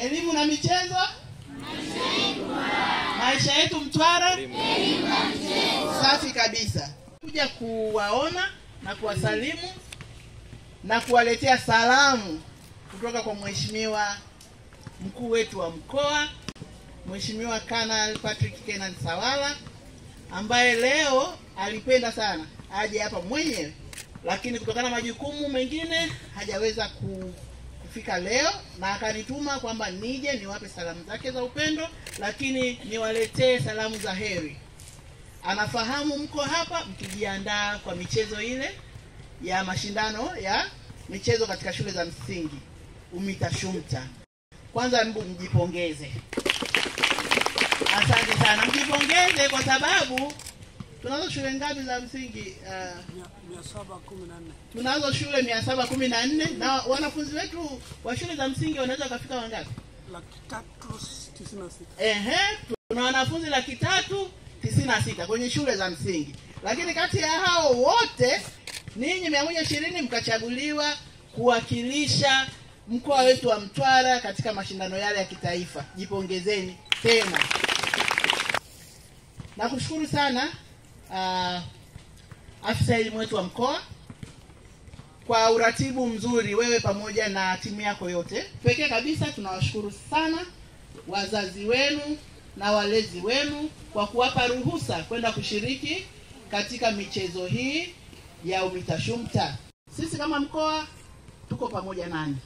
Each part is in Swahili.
Elimu na michezo. Maisha yetu Mtwara. Safi kabisa. Kuja kuwaona na kuwasalimu na kuwaletea salamu kutoka kwa Mheshimiwa mkuu wetu wa mkoa, Mheshimiwa Kanali Patrick Kenan Sawala, ambaye leo alipenda sana aje hapa mwenyewe, lakini kutokana na majukumu mengine hajaweza kufika leo, na akanituma kwamba nije niwape salamu zake za upendo, lakini niwaletee salamu za heri. Anafahamu mko hapa mkijiandaa kwa michezo ile ya mashindano ya michezo katika shule za msingi UMITA-SHUMTA. Kwanza mjipongeze. Asante sana. Mjipongeze kwa sababu tunazo shule ngapi za msingi? 714. Tunazo shule 714 na wanafunzi wetu wa shule za msingi wanaweza kufika wangapi? 396. Tuna wanafunzi 396 kwenye shule za msingi. Lakini kati ya hao wote ninyi 120 mkachaguliwa kuwakilisha mkoa wetu wa Mtwara katika mashindano yale ya kitaifa. Jipongezeni tena. Nakushukuru sana afisa elimu wetu wa mkoa kwa uratibu mzuri, wewe pamoja na timu yako yote. Pekee kabisa tunawashukuru sana wazazi wenu na walezi wenu kwa kuwapa ruhusa kwenda kushiriki katika michezo hii ya UMITA-SHUMTA. Sisi kama mkoa tuko pamoja nanyi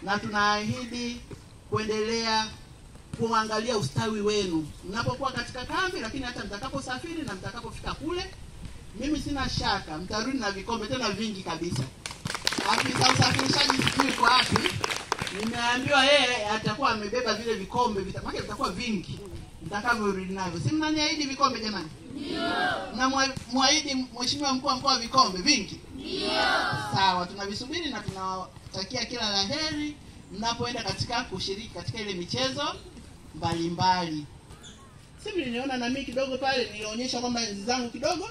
na tunaahidi kuendelea kuangalia ustawi wenu mnapokuwa katika kambi, lakini hata mtakaposafiri na mtakapofika kule. Mimi sina shaka mtarudi na vikombe tena vingi kabisa. Afisa usafirishaji sijui kwa wapi, nimeambiwa yeye atakuwa amebeba vile vikombe, vitakuwa vingi mtakavyorudi navyo. Si mnaniahidi vikombe jamani? Ndio. Na muahidi Mheshimiwa mkuu wa mkoa vikombe vingi? Ndio. Sawa, tunavisubiri na tunawatakia kila laheri mnapoenda katika kushiriki katika ile michezo mbalimbali. Sisi niliona na mimi kidogo pale, nilionyesha kwamba enzi zangu kidogo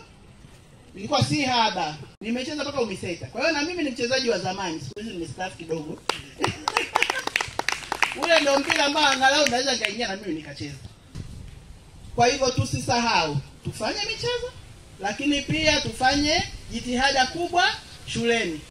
nilikuwa si haba. Nimecheza mpaka UMISETA. Kwa hiyo na mimi ni mchezaji wa zamani. Siku hizi nimestaafu kidogo. Ule ndio mpira ambao angalau naweza nikaingia na mimi nikacheza. Kwa hivyo tusisahau, tufanye michezo, lakini pia tufanye jitihada kubwa shuleni.